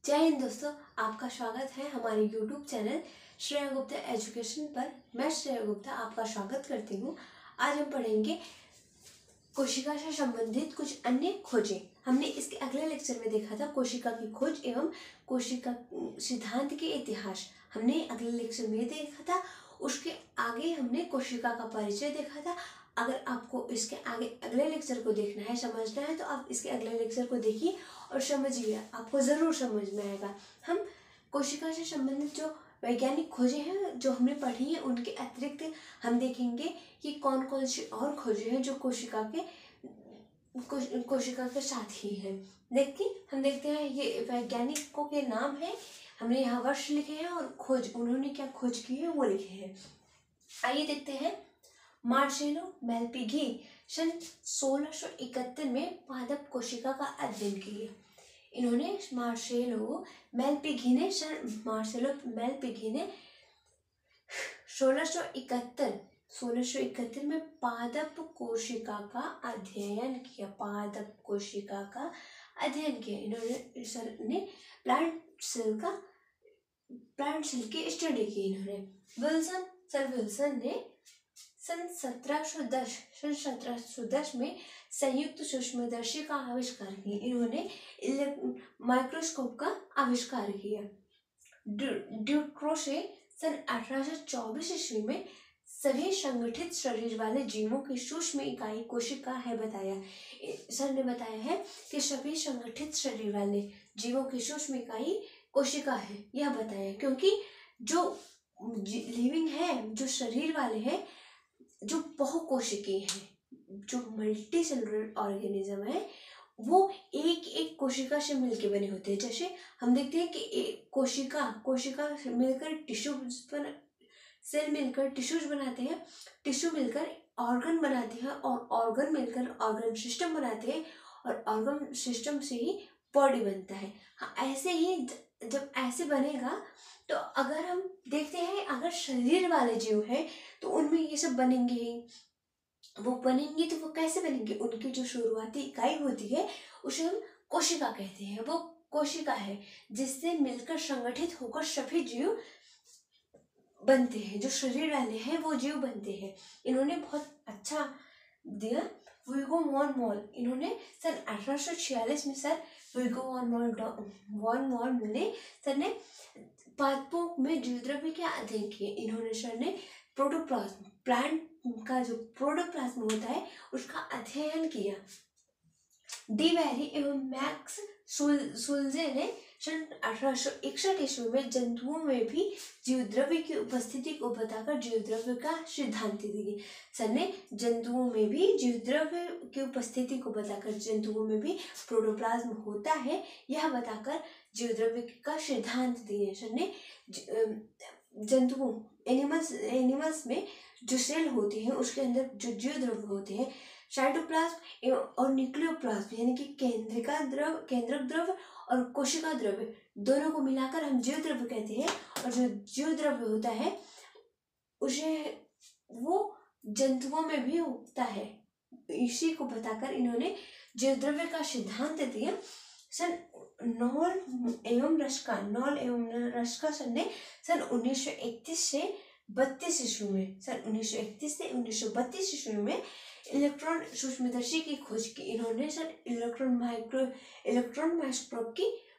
जय हिंद दोस्तों, आपका स्वागत है हमारे YouTube channel Shreya Gupta education पर। मैं श्रेया गुप्ता आपका स्वागत करती हूँ। आज हम पढ़ेंगे कोशिका से संबंधित कुछ अन्य खोजें। हमने इसके अगले लेक्चर में देखा था कोशिका की खोज एवं कोशिका सिद्धांत के इतिहास। हमने अगले लेक्चर में देखा था। उसके आगे हमने कोशिका का परिचय देखा था। अगर आपको इसके आगे अगले लेक्चर को देखना है, समझना है, तो आप इसके अगले लेक्चर को देखिए और समझिए, आपको ज़रूर समझ में आएगा। हम कोशिका से संबंधित जो वैज्ञानिक खोजें हैं जो हमने पढ़ी है, उनके अतिरिक्त हम देखेंगे कि कौन कौन सी और खोजें हैं जो कोशिका के साथ ही हैं। हम देखते हैं ये वैज्ञानिकों के नाम है। हमने यहाँ वर्ष लिखे हैं और खोज, उन्होंने क्या खोज की है वो लिखे हैं। आइए देखते हैं। मार्सेलो मेलपिगी सन 1671 में पादप कोशिका का अध्ययन किया। इन्होंने मार्सेलो मेलपिगी ने 1671 में पादप कोशिका का अध्ययन किया। इन्होंने प्लांट सेल की स्टडी की। इन्होंने विल्सन ने सन 1710 में संयुक्त सूक्ष्मदर्शी का आविष्कार किया। इन्होंने माइक्रोस्कोप का आविष्कार किया। ड्यूट्रो से सन 1824 ईस्वी में सभी संगठित शरीर वाले जीवों की सूक्ष्म इकाई कोशिका है बताया। सर ने बताया है कि सभी संगठित शरीर वाले जीवों की सूक्ष्म इकाई कोशिका है, यह बताया। क्योंकि जो लिविंग है, जो शरीर वाले हैं, जो बहुकोशिकीय है, जो मल्टी सेलुलर ऑर्गेनिज्म है, वो एक एक कोशिका से मिलके बने होते हैं। जैसे हम देखते हैं कि एक कोशिका मिलकर सेल मिलकर टिश्यूज बनाते हैं, टिश्यू मिलकर ऑर्गन बनाते हैं और ऑर्गन मिलकर ऑर्गन सिस्टम बनाते हैं और ऑर्गन सिस्टम से ही बॉडी बनता है। हाँ, ऐसे ही जब ऐसे बनेगा तो अगर हम देखते हैं, अगर शरीर वाले जीव हैं तो उनमें ये सब बनेंगे ही। वो बनेंगे तो वो कैसे बनेंगे? उनकी जो शुरुआती इकाई होती है उसे हम कोशिका कहते हैं। वो कोशिका है जिससे मिलकर संगठित होकर सभी जीव बनते हैं। जो शरीर वाले हैं वो जीव बनते हैं। इन्होंने बहुत अच्छा दिया। विगो वॉन मॉल, इन्होंने सन 1846 में विगो वॉन मॉल ने पादपों में जीवद्रव्य के अध्ययन किए। इन्होंने सर ने प्रोटोप्लाज्म, प्लांट का जो प्रोटोप्लाज्म होता है उसका अध्ययन किया। डी वेरी एवं मैक्स सुल्जे ने सन 1861 ईस्वी में जंतुओं में भी जीवद्रव्य की उपस्थिति को बताकर जीवद्रव्य का सिद्धांत दिए। सर ने जंतुओं में भी जीवद्रव्य की उपस्थिति को बताकर, जंतुओं में भी प्रोटोप्लाज्म होता है, यह बताकर जीवद्रव्य का सिद्धांत दिए। सर ने जंतुओं एनिमल्स में जो सेल होती है उसके अंदर जो जीवद्रव्य होते हैं, साइटोप्लाज्म और न्यूक्लियोप्लाज्म, यानी कि केंद्रक द्रव्य और कोशिका द्रव्य, दोनों को मिलाकर हम जीवद्रव्य कहते हैं। और जो जीवद्रव्य होता है उसे वो जंतुओं में भी उगता है। इसी को बताकर इन्होंने जीवद्रव्य का सिद्धांत दिया। सन नॉल एवं रस्का सर ने सन 1931 से 32 ईस्वी में, सन 1931 से 1932 ईस्वी में इलेक्ट्रॉन सूक्ष्मदर्शी की खोज की। इन्होंने सर इलेक्ट्रॉन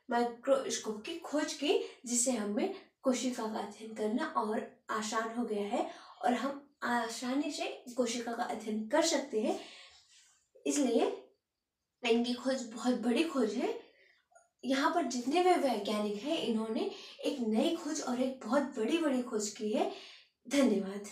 माइक्रोस्कोप की खोज की, जिससे हमें कोशिका का अध्ययन करना और आसान हो गया है और हम आसानी से कोशिका का अध्ययन कर सकते हैं। इसलिए इनकी खोज बहुत बड़ी खोज है। यहाँ पर जितने भी वैज्ञानिक हैं, इन्होंने एक नई खोज और एक बहुत बड़ी खोज की है। धन्यवाद।